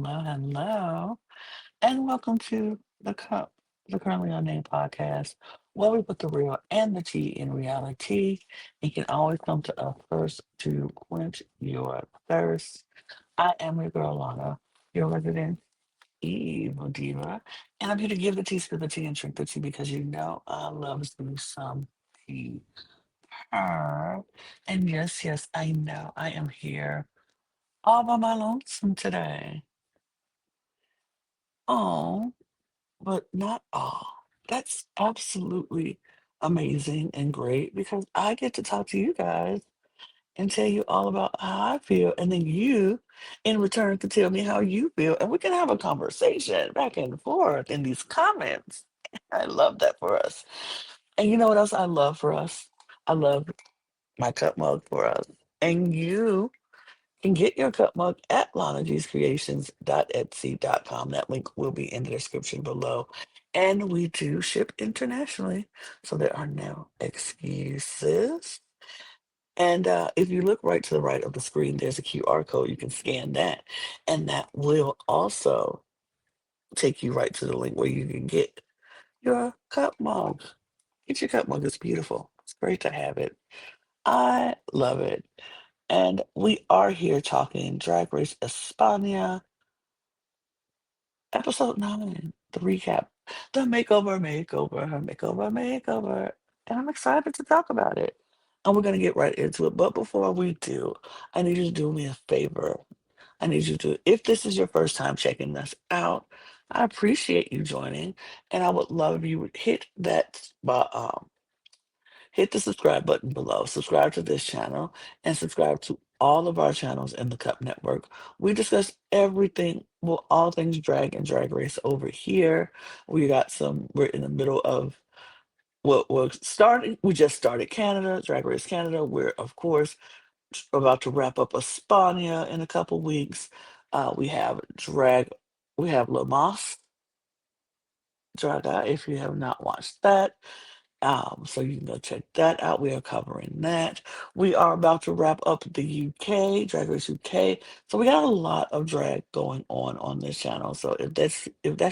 hello, and welcome to the Currently Unnamed Podcast, where we put the real and the tea in reality. You can always come to us first to quench your thirst. I am your girl Lana, your resident evil diva, and I'm here to give the tea, spill the tea, and drink the tea because you know I love to do some tea. And yes, I know I am here all by my lonesome today. Oh, but not all. That's absolutely amazing and great because I get to talk to you guys and tell you all about how I feel. And then you, in return, can tell me how you feel. And we can have a conversation back and forth in these comments. I love that for us. And you know what else I love for us? I love my cup mug for us. And you can get your cup mug at lanagscreations.etsy.com. That link will be in the description below. And we do ship internationally, so there are no excuses. And if you look right to the right of the screen, there's a QR code. You can scan that, and that will also take you right to the link where you can get your cup mug. Get your cup mug. It's beautiful. It's great to have it. I love it. And we are here talking Drag Race España, episode 9, the recap, the makeover. And I'm excited to talk about it. And we're going to get right into it. But before we do, I need you to do me a favor. I need you to, if this is your first time checking us out, I appreciate you joining. And I would love if you would hit the subscribe button below, subscribe to this channel, and subscribe to all of our channels in the Cup Network. We discuss everything, well, all things drag and drag race over here. We're in the middle of we just started Canada, Drag Race Canada. We're, of course, about to wrap up Espana in a couple weeks. We have we have La Mas Draga, if you have not watched that. So you can go check that out. We are covering that. We are about to wrap up the UK, Drag Race UK. So we got a lot of drag going on this channel. So if that's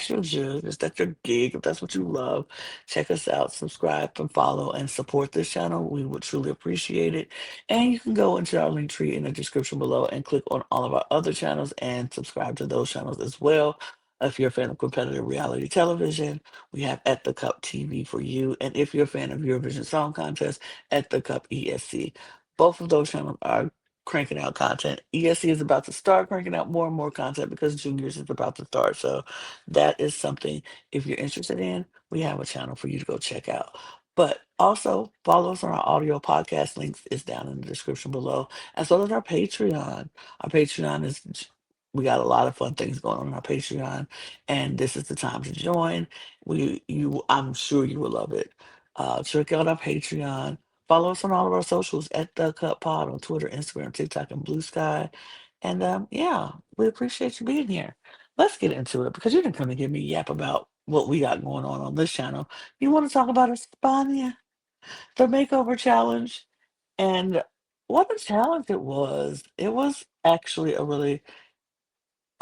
your jig, if that's your gig, if that's what you love, check us out, subscribe and follow and support this channel. We would truly appreciate it. And you can go into our link tree in the description below and click on all of our other channels and subscribe to those channels as well. If you're a fan of competitive reality television, we have At the Cup TV for you. And if you're a fan of Eurovision Song Contest, At the Cup ESC. Both of those channels are cranking out content. ESC is about to start cranking out more and more content because Juniors is about to start. So that is something, if you're interested in, we have a channel for you to go check out. But also follow us on our audio podcast. Links is down in the description below, as well as our Patreon. Our Patreon is we got a lot of fun things going on our Patreon, and this is the time to join. I'm sure you will love it. Check out our Patreon. Follow us on all of our socials at the Cup Pod on Twitter, Instagram, TikTok, and Blue Sky. And yeah, we appreciate you being here. Let's get into it because you didn't come and hear me yap about what we got going on this channel. You want to talk about Espana, the makeover challenge, and what a challenge it was. It was actually a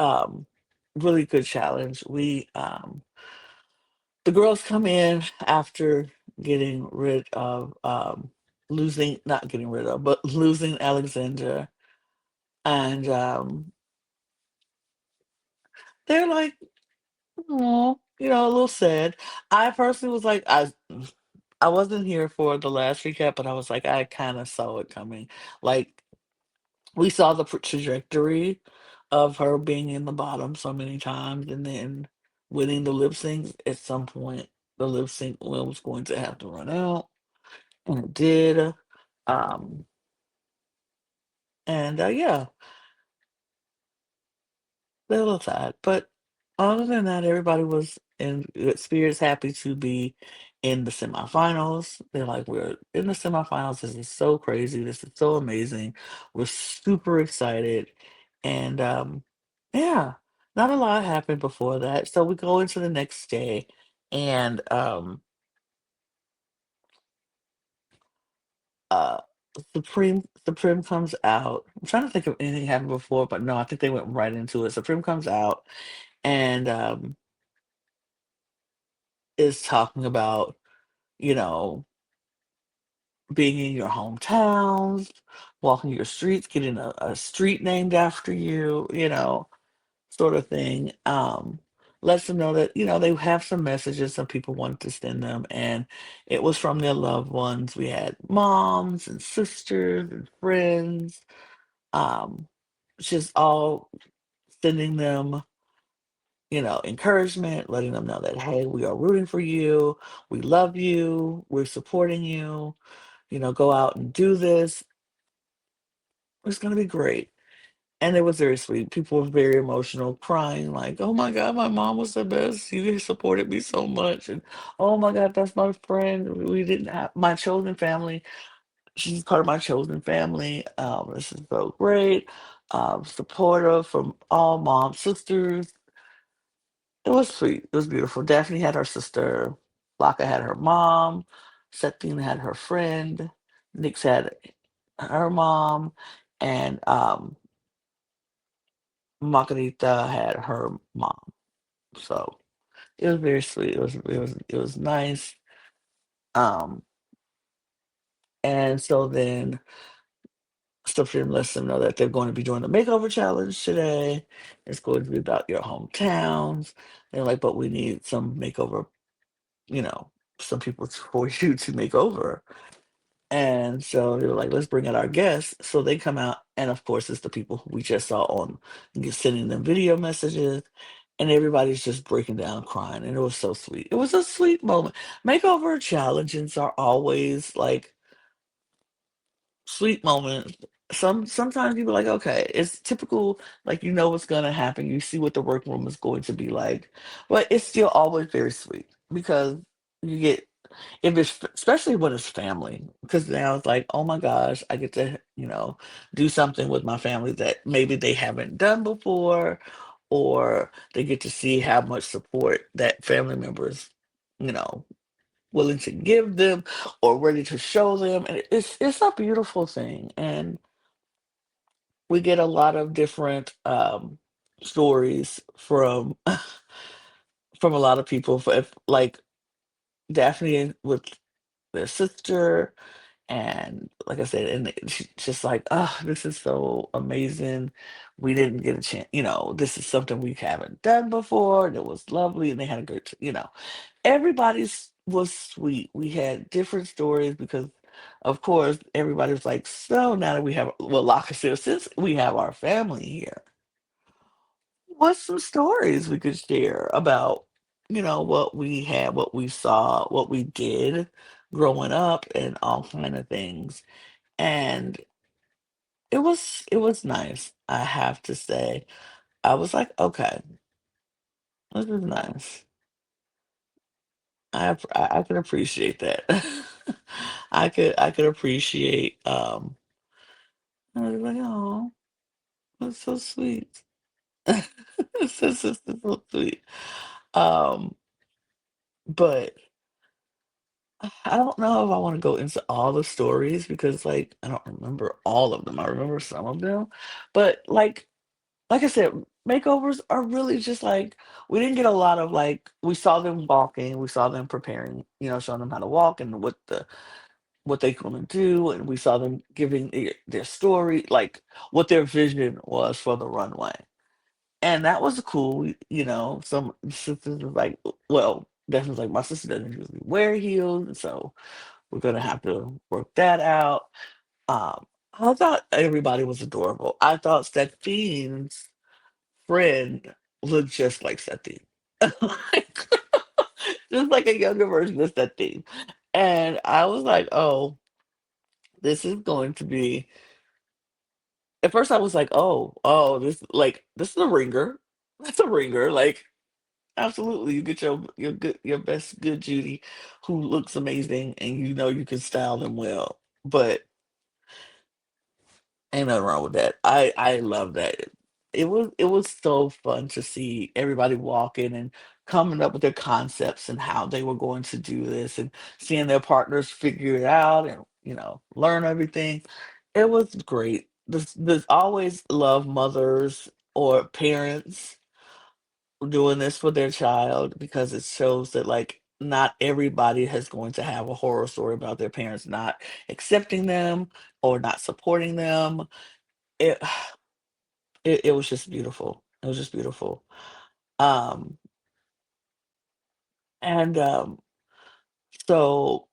um, really good challenge. The girls come in after getting rid of not getting rid of, but losing Alexandra, and they're like, oh, a little sad. I personally was like, I wasn't here for the last recap, but I was like, I kind of saw it coming. Like we saw the trajectory of her being in the bottom so many times, and then winning the lip sync at some point. The lip sync was going to have to run out, and it did. Um, and yeah, they a little sad. But other than that, everybody was in good spirits, happy to be in the semifinals. They're like, we're in the semifinals. This is so crazy. This is so amazing. We're super excited. And yeah, not a lot happened before that. So we go into the next day, and uh Supreme comes out. I'm trying to think of anything happened before, but no, I think they went right into it. Supreme comes out and is talking about, you know, being in your hometowns, walking your streets, getting a street named after you, sort of thing. Lets them know that, they have some messages some people wanted to send them, and it was from their loved ones. We had moms and sisters and friends, um, just all sending them, encouragement, letting them know that, hey, we are rooting for you, we love you, we're supporting you, go out and do this. It's gonna be great. And it was very sweet. People were very emotional, crying like, "Oh my god, my mom was the best. You supported me so much." And, "Oh my god, that's my friend. We didn't have my chosen family. She's part of my chosen family. This is so great. Supportive from all mom sisters." It was sweet. It was beautiful. Daphne had her sister, Laka had her mom, Setine had her friend, Nyx had her mom, and Margarita had her mom. So it was very sweet. It was nice. Um, and so then Sophia lets them know that they're going to be doing the makeover challenge today. It's going to be about your hometowns. They're like, but we need some makeover, you know, some people for you to make over. And so they were like, let's bring out our guests. So they come out, and of course, it's the people who we just saw on sending them video messages, and everybody's just breaking down crying. And it was so sweet. It was a sweet moment. Makeover challenges are always like sweet moments. Sometimes you be like, okay, it's typical, like you know what's gonna happen. You see what the workroom is going to be like, but it's still always very sweet because you get if it's especially when it's family, because now it's like, oh my gosh, I get to do something with my family that maybe they haven't done before, or they get to see how much support that family members, you know, willing to give them or ready to show them. And it's a beautiful thing. And we get a lot of different stories from a lot of people. For if like Daphne with their sister, and like I said, and she's just like, oh, this is so amazing. We didn't get a chance, this is something we haven't done before, and it was lovely, and they had a good, everybody's was sweet. We had different stories because, of course, everybody was like, so now that we have, well, like I said, since we have our family here, what's some stories we could share about, what we had, what we saw, what we did growing up, and all kind of things. And it was nice, I have to say. I was like, okay, this is nice. I can appreciate that. I could appreciate, I was like, "Oh, that's so sweet." So sweet. Um, but I don't know if I wanna go into all the stories because, like, I don't remember all of them. I remember some of them, but, like I said, makeovers are really just like we didn't get a lot of, like, we saw them walking, we saw them preparing, showing them how to walk and what they gonna do, and we saw them giving their story, like, what their vision was for the runway, and that was cool. Some sisters was like, well, definitely like, my sister doesn't usually wear heels, and so we're gonna have to work that out. I thought everybody was adorable. I thought Stephane's friend looked just like Stephane. Like, just like a younger version of Stephane. And I was like, oh, this is going to be at first I was like, oh, this is a ringer. That's a ringer. Like, absolutely. You get your best good Judy who looks amazing, and you can style them well. But ain't nothing wrong with that. I love that. It was so fun to see everybody walking and coming up with their concepts and how they were going to do this, and seeing their partners figure it out, learn everything. It was great. There's always love mothers or parents doing this for their child because it shows that like not everybody is going to have a horror story about their parents not accepting them or not supporting them. It it was just beautiful. It was just beautiful. Um and so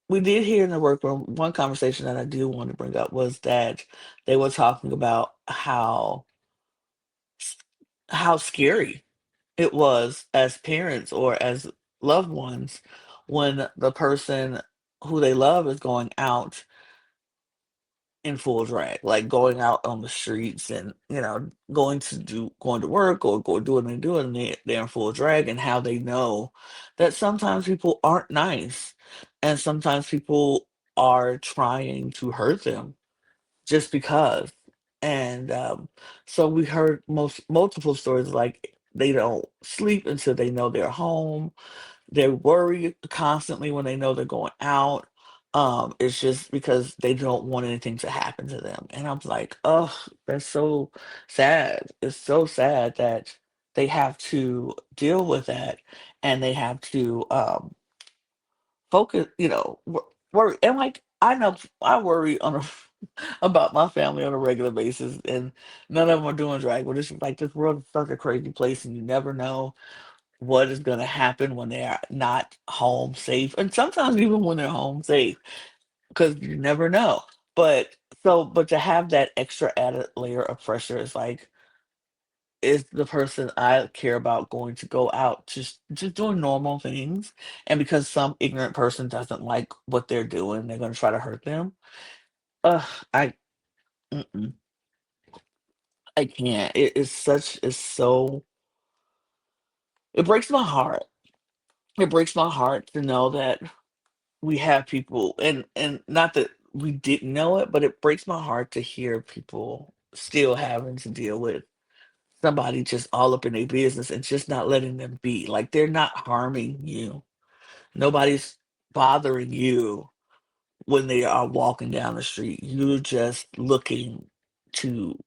we did hear in the workroom one conversation that I do want to bring up was that they were talking about how scary it was as parents or as loved ones when the person who they love is going out in full drag, like going out on the streets and going to work or go doing what they're doing, and they're in full drag, and how they know that sometimes people aren't nice and sometimes people are trying to hurt them just because. And so we heard multiple stories like they don't sleep until they know they're home. They worry constantly when they know they're going out. It's just because they don't want anything to happen to them. And I'm like, oh, that's so sad. It's so sad that they have to deal with that and they have to focus, worry. And like I know I worry on a about my family on a regular basis, and none of them are doing drag. But it's like this world is such a crazy place, and you never know what is going to happen when they are not home safe, and sometimes even when they're home safe, because you never know. But but to have that extra added layer of pressure is like, is the person I care about going to go out just doing normal things, and because some ignorant person doesn't like what they're doing, they're going to try to hurt them. Ugh, I mm-mm, I can't. It's so it breaks my heart. It breaks my heart to know that we have people, and not that we didn't know it, but it breaks my heart to hear people still having to deal with somebody just all up in their business and just not letting them be. Like they're not harming you. Nobody's bothering you when they are walking down the street. You're just looking to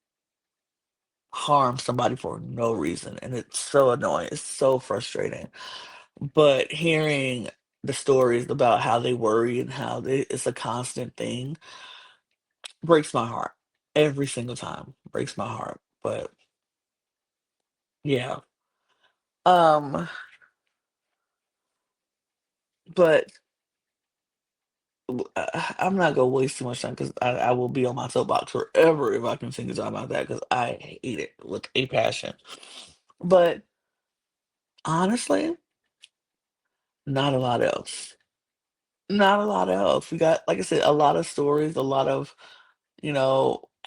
harm somebody for no reason. And it's so annoying. It's so frustrating. But hearing the stories about how they worry and how it's a constant thing breaks my heart every single time. Breaks my heart. But yeah. Um, but I'm not gonna waste too much time because I will be on my soapbox forever if I continue talking about that because I hate it with a passion. But honestly, not a lot else. Not a lot else. We got, like I said, a lot of stories, a lot of,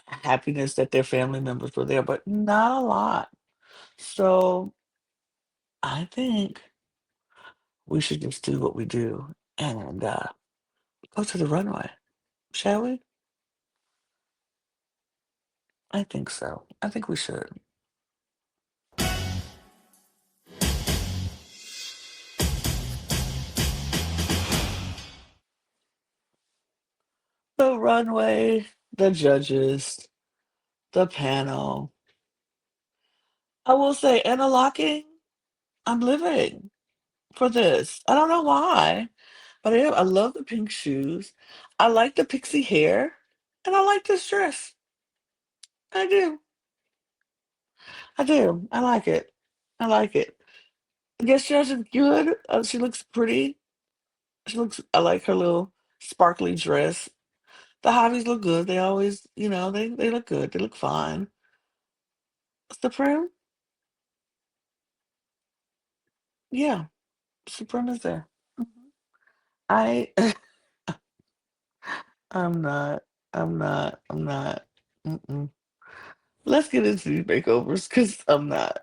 happiness that their family members were there, but not a lot. So I think we should just do what we do and go to the runway, shall we? I think so. I think we should. The runway, the judges, the panel. I will say, interlocking, I'm living for this. I don't know why, but I am. I love the pink shoes. I like the pixie hair, and I like this dress. I do. I do. I like it. I like it. Guest judge is good. She looks pretty. I like her little sparkly dress. The hobbies look good. They always, they look good. They look fine. Supreme, yeah, Supreme is there. Mhm. I, I'm not, I'm not. Mm-mm. Let's get into these makeovers because I'm not.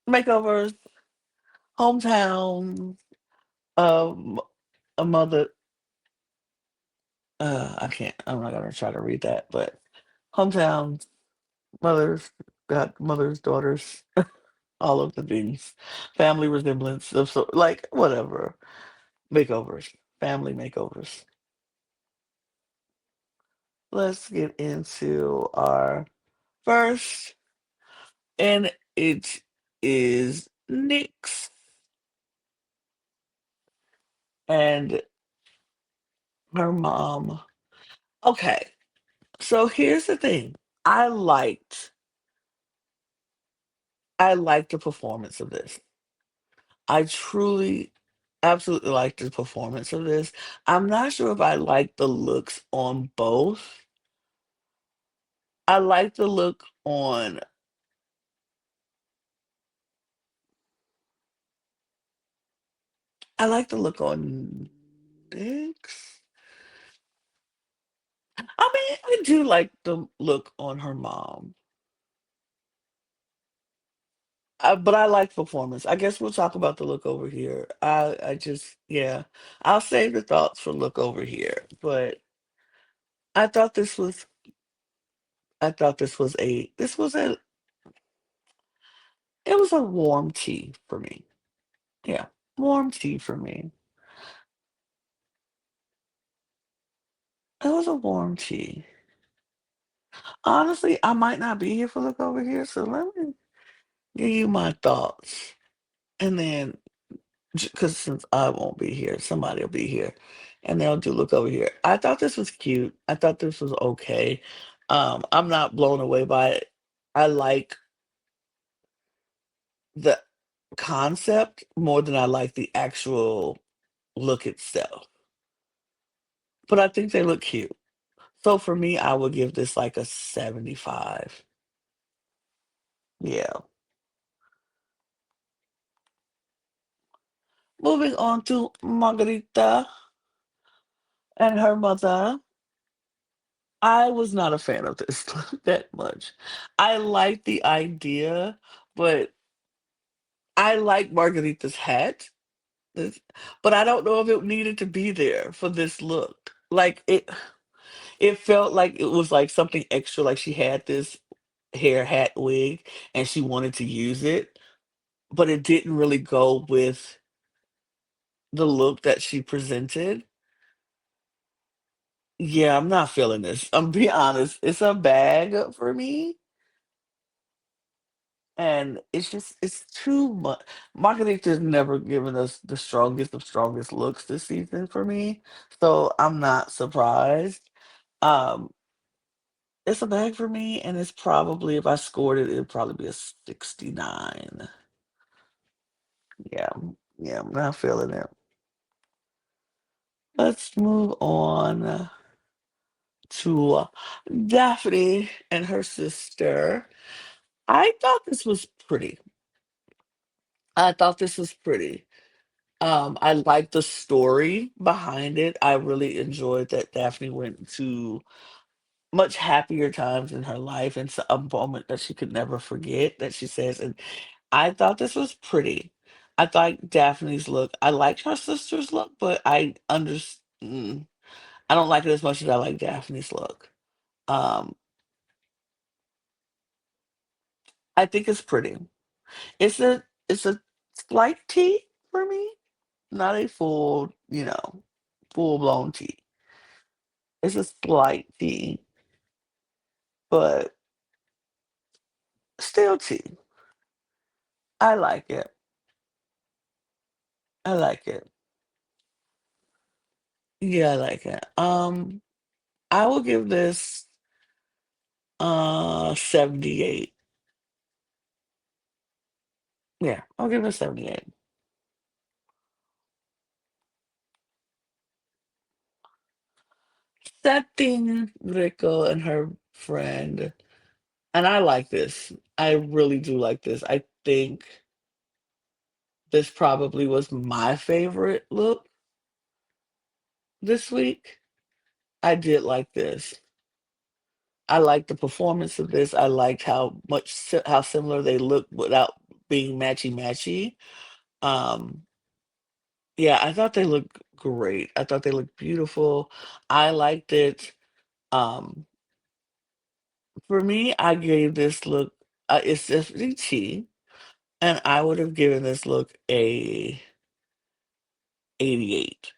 Makeovers, hometown, um, a mother. I can't. I'm not gonna try to read that, but hometown, mothers, got mothers, daughters. all of the things, family resemblance of so like whatever makeovers, family makeovers. Let's get into our first, and it is Nyx and her mom. Okay, so here's the thing. I liked I liked the performance of this. I truly, absolutely liked the performance of this. I'm not sure if I like the looks on both. I like the look on I like the look on Nyx. I mean, I do like the look on her mom. But I like performance. I guess we'll talk about the look over here. I just yeah. I'll save the thoughts for look over here. But I thought this was I thought this was a it was a warm tea for me. Yeah. Warm tea for me. It was a warm tea. Honestly, I might not be here for look over here, so let me give you my thoughts. And then because since I won't be here, somebody will be here, and they'll do look over here. I thought this was cute. I thought this was okay. I'm not blown away by it. I like the concept more than I like the actual look itself. But I think they look cute. So for me, I would give this like a 75. Yeah. Moving on to Margarita and her mother. I was not a fan of this that much. I like the idea, but I like Margarita's hat, this but I don't know if it needed to be there for this look. Like, it felt like it was, like, something extra, like she had this hair hat wig and she wanted to use it, but it didn't really go with the look that she presented. Yeah, I'm not feeling this. I'm being honest. It's a bag for me. And it's too much. Margarita's never given us the strongest of strongest looks this season for me, so I'm not surprised. Um, it's a bag for me, and it's probably if I scored it, it'd probably be a 69. Yeah, yeah, I'm not feeling it. Let's move on to Daphne and her sister. I thought this was pretty. I thought this was pretty. I like the story behind it. I really enjoyed that Daphne went to much happier times in her life and a moment that she could never forget that she says. And I thought this was pretty. I thought Daphne's look. I liked her sister's look, but I don't like it as much as I like Daphne's look. Um, I think it's pretty. It's a slight T for me, not a full, full blown T. It's a slight T, but still T. I like it. I like it. Yeah, I like it. I will give this 78. Yeah, I'll give it a 78. Setting Rico and her friend, and I like this. I really do like this. I think this probably was my favorite look this week. I did like this. I liked the performance of this. I liked how similar they look without being matchy matchy. Um, yeah, I thought they looked great. I thought they looked beautiful. I liked it. Um, for me, I gave this look. It's definitely tea. And I would have given this look a 88.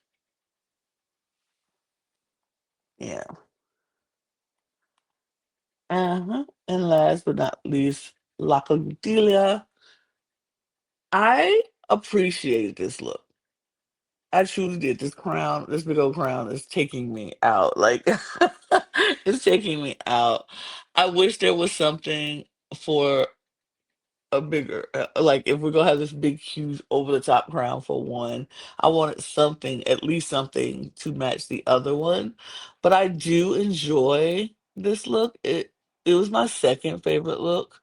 Yeah. Uh-huh. And last but not least, Lacodilia. I appreciated this look. I truly did. This crown, this big old crown is taking me out. Like it's taking me out. I wish there was something for a bigger like if we're gonna have this big huge over the top crown for one, I wanted something, at least something to match the other one. But I do enjoy this look. It was my second favorite look.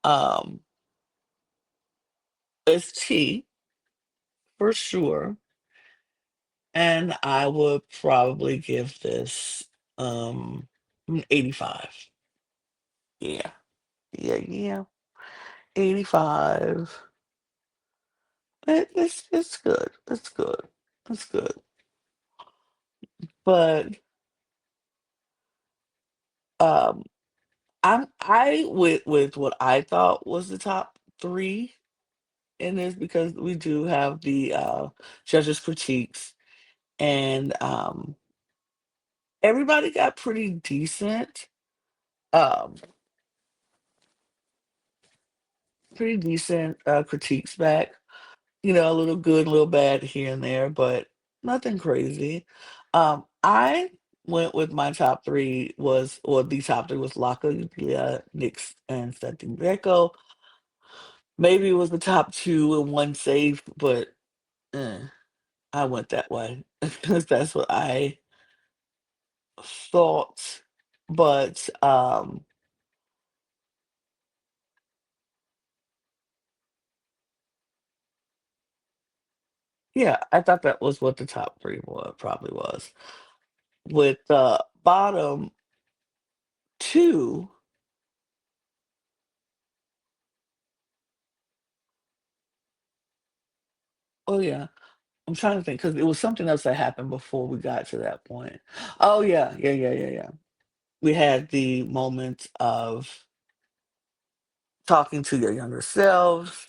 Um it's tea for sure. And I would probably give this an 85. Yeah. Yeah, yeah. 85. It's good. It's good. It's good. But um I with what I thought was the top three in this because we do have the judges critiques and everybody got pretty decent um critiques back. You know, a little good, a little bad here and there, but nothing crazy. I went with my top three was or the top three was Laka, Yulia, Nyx, and Setting Greco. Maybe it was the top two and one safe, but eh, I went that way because that's what I thought. But yeah, I thought that was what the top three was probably was. With the bottom two, oh yeah, I'm trying to think because it was something else that happened before we got to that point. Oh yeah, yeah, yeah, yeah, yeah. We had the moment of talking to your younger selves.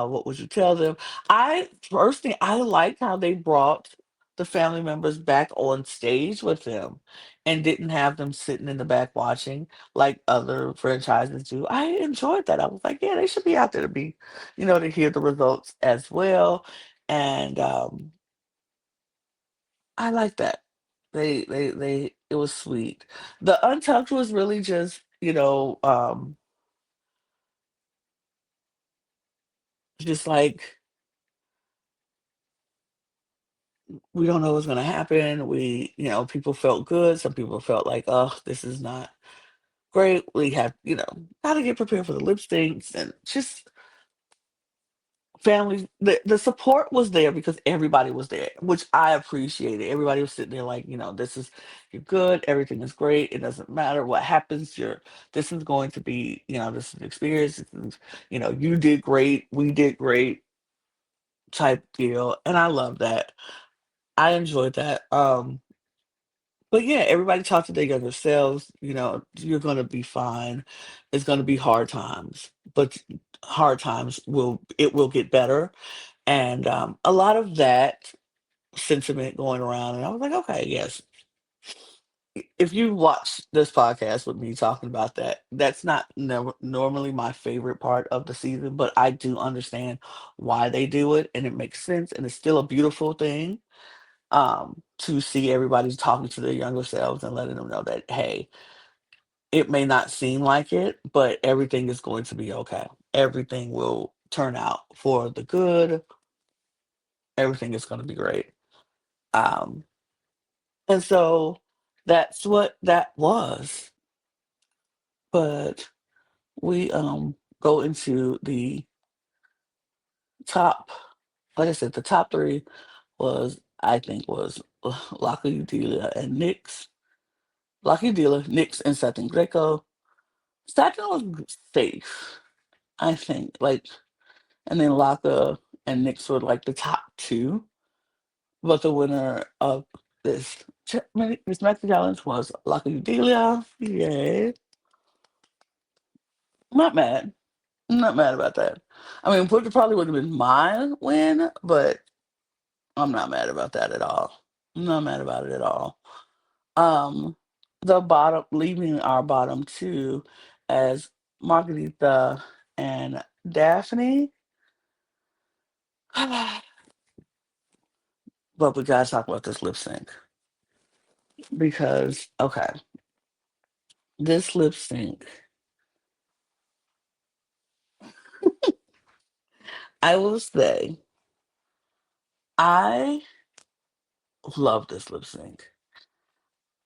What would you tell them? I first thing I like how they brought the family members back on stage with them and didn't have them sitting in the back watching like other franchises do. I enjoyed that. I was like, yeah, they should be out there to be, to hear the results as well. And I like that. They it was sweet. The Untucked was really just, just like we don't know what's gonna happen. People felt good. Some people felt like, oh, this is not great. We have, got to get prepared for the lip syncs and just families. The support was there because everybody was there, which I appreciated. Everybody was sitting there like, this is you're good. Everything is great. It doesn't matter what happens. This is going to be, this is an experience. This is, you did great. We did great type deal, and I love that. I enjoyed that. But yeah, everybody talk to their younger selves. You're gonna be fine. It's gonna be hard times, but hard times will get better. And a lot of that sentiment going around, and I was like, okay, yes. If you watch this podcast with me talking about that, that's not normally my favorite part of the season, but I do understand why they do it, and it makes sense, and it's still a beautiful thing to see everybody talking to their younger selves and letting them know that, hey, it may not seem like it, but everything is going to be okay. Everything will turn out for the good. Everything is going to be great. Um, and so that's what that was. But we go into the top, like I said, the top three I think, was Lucky Dealer and Nyx. Lucky Dealer, Nyx, and Satin Greco. Satin was safe, I think. Like, and then Laka and Nyx were like the top two. But the winner of this Maxi challenge was Lucky Delia. Yay. I'm not mad. I'm not mad about that. I mean, Puerto probably would have been my win, but I'm not mad about that at all. I'm not mad about it at all. Um, the bottom, leaving our bottom two as Margarita and Daphne. But we gotta talk about this lip sync because, okay, this lip sync, I will say, I love this lip sync.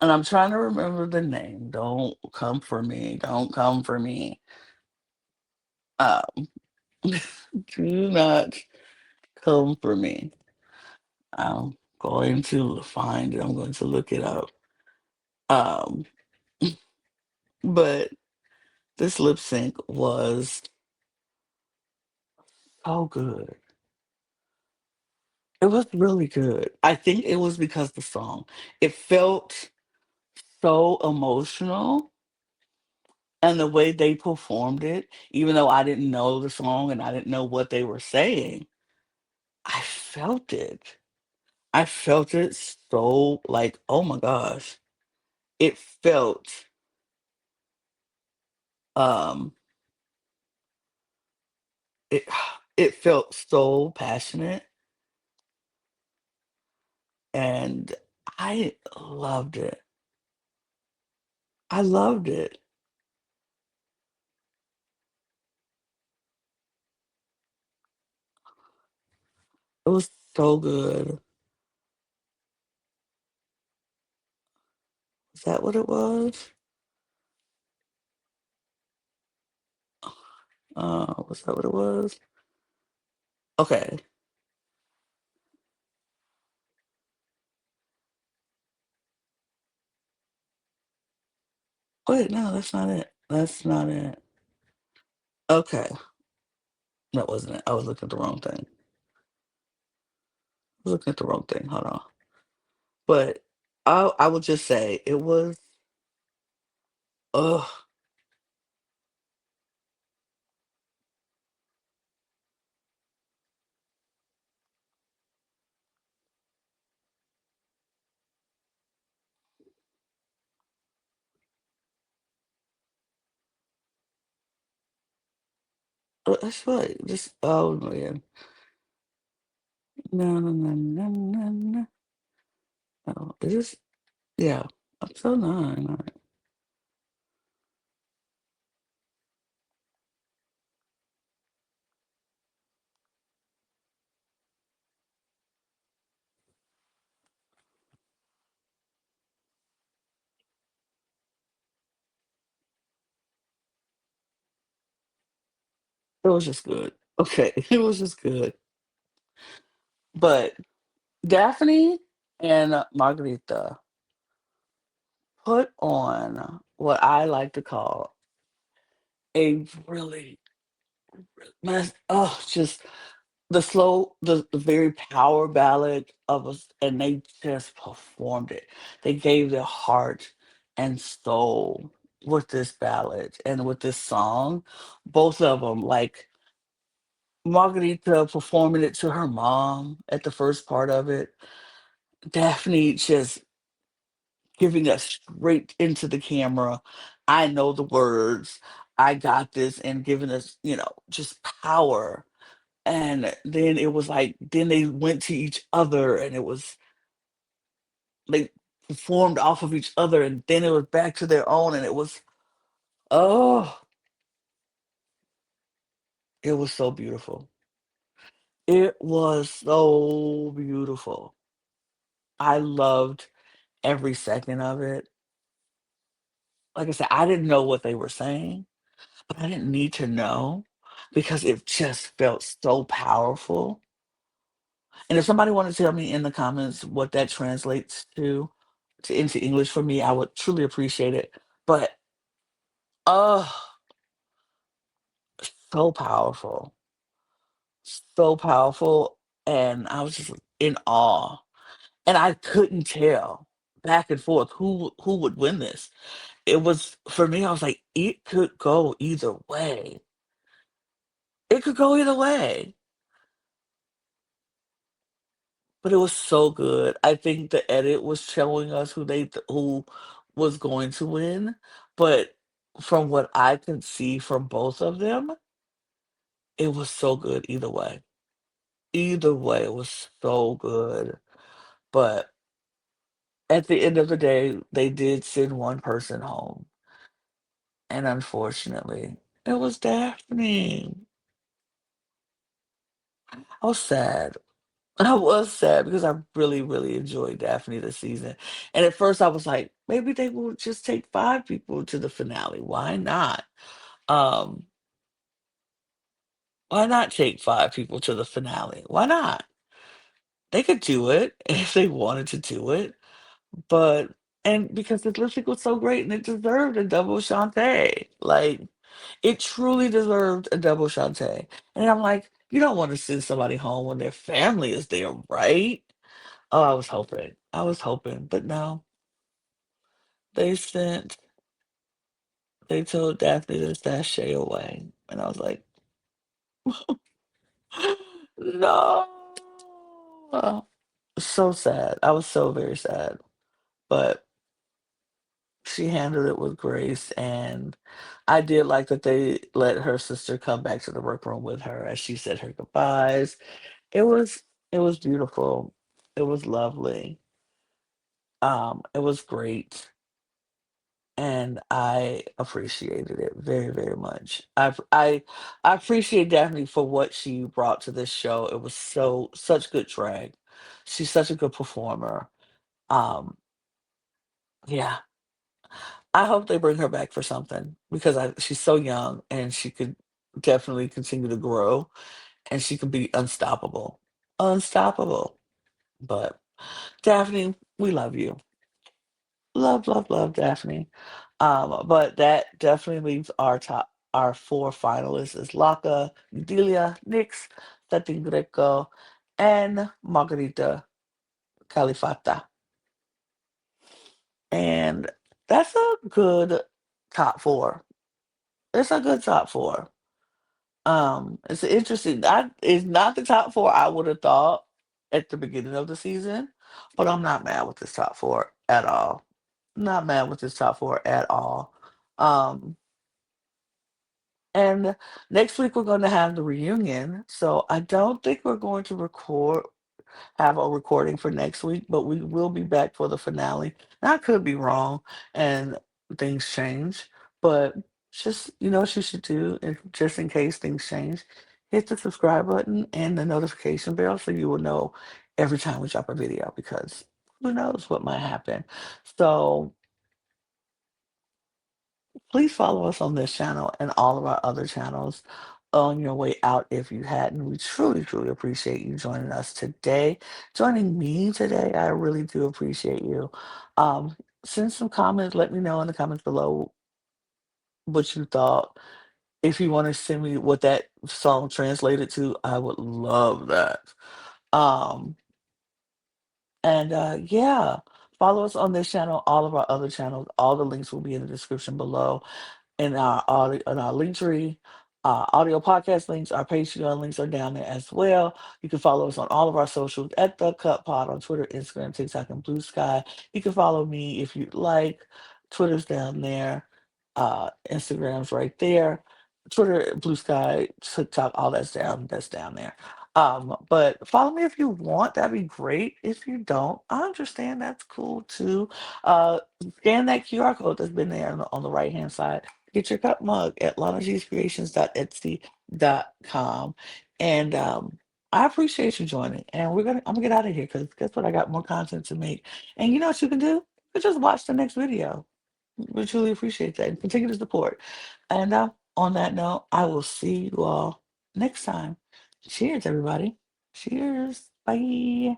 And I'm trying to remember the name. Don't come for me. Don't come for me. Um, do not come for me. I'm going to find it. I'm going to look it up. Um, but this lip sync was so good. It was really good. I think it was because the song. It felt so emotional and the way they performed it, even though I didn't know the song and I didn't know what they were saying, I felt it. I felt it so like, oh my gosh. It felt um it it felt so passionate and I loved it. I loved it. It was so good. Is that what it was? Was that what it was? Okay. Wait, no, that's not it. That's not it. Okay. That wasn't it. I was looking at the wrong thing. I was looking at the wrong thing. Hold on. But I would just say it was ugh, that's right. Just oh man. No, no, no, no, no, no. No. It just yeah. Episode 9. All right. It was just good. Okay. It was just good. But Daphne and Margarita put on what I like to call a really just the very power ballad of us, and they just performed it. They gave their heart and soul with this ballad and with this song. Both of them, like Margarita performing it to her mom at the first part of it. Daphne just giving us straight into the camera. I know the words. I got this, and giving us, just power. And then it was like, then they went to each other and it was they performed off of each other and then it was back to their own and it was oh, it was so beautiful. It was so beautiful. I loved every second of it. Like I said, I didn't know what they were saying, but I didn't need to know because it just felt so powerful. And if somebody wanted to tell me in the comments what that translates to into English for me, I would truly appreciate it. But oh, so powerful, so powerful, and I was just in awe. And I couldn't tell back and forth who would win this. it was for me, I was like, it could go either way. It could go either way. But it was so good. I think the edit was showing us who was going to win, but from what I could see from both of them, it was so good either way. Either way, it was so good. But at the end of the day, they did send one person home, and unfortunately, it was Daphne. I was sad. I was sad because I really, really enjoyed Daphne this season. And at first I was like, maybe they will just take 5 people to the finale. Why not? Um, why not take 5 people to the finale? Why not? They could do it if they wanted to do it. But and because the lipstick was so great and it deserved a double Shantae. Like it truly deserved a double Shantae. And I'm like, you don't want to send somebody home when their family is there, right? Oh, I was hoping. I was hoping, but no. They sent they told Daphne to sashay away, and I was like, "No." So sad. I was so very sad, but she handled it with grace, and I did like that they let her sister come back to the workroom with her as she said her goodbyes. It was it was beautiful. It was lovely. It was great. And I appreciated it very, very much. I appreciate Daphne for what she brought to this show. It was such good drag. She's such a good performer. Um, yeah, I hope they bring her back for something because she's so young and she could definitely continue to grow and she could be unstoppable. Unstoppable. But Daphne, we love you. Love, love, love Daphne. But that definitely leaves our 4 finalists is Laka, Delia, Nix, Satin Greco, and Margarita Califata. And that's a good top 4. It's a good top 4. It's interesting. It's not the top 4 I would have thought at the beginning of the season, but I'm not mad with this top 4 at all. Not mad with this top 4 at all. Um, And next week we're going to have the reunion. So I don't think we're going to have a recording for next week, but we will be back for the finale. And I could be wrong and things change, but just you know what you should do, if, just in case things change, hit the subscribe button and the notification bell so you will know every time we drop a video because who knows what might happen. So please follow us on this channel and all of our other channels on your way out if you hadn't. We truly, truly appreciate you joining us today. Joining me today, I really do appreciate you. Send some comments. Let me know in the comments below what you thought. If you want to send me what that song translated to, I would love that. Um, and yeah, follow us on this channel, all of our other channels. All the links will be in the description below. In our audio in our Linktree, audio podcast links, our Patreon links are down there as well. You can follow us on all of our socials at the Cut Pod on Twitter, Instagram, TikTok, and Blue Sky. You can follow me if you'd like. Twitter's down there. Instagram's right there. Twitter, Blue Sky, TikTok, all that's down. That's down there. But follow me if you want. That'd be great. If you don't, I understand. That's cool too. Scan that QR code that's been there on the right hand side. Get your cup mug at lanagcreations.etsy.com. And I appreciate you joining. And I'm gonna get out of here because guess what? I got more content to make. And you know what you can do? You can just watch the next video. We truly appreciate that and continue to support. And on that note, I will see you all next time. Cheers, everybody. Cheers. Bye.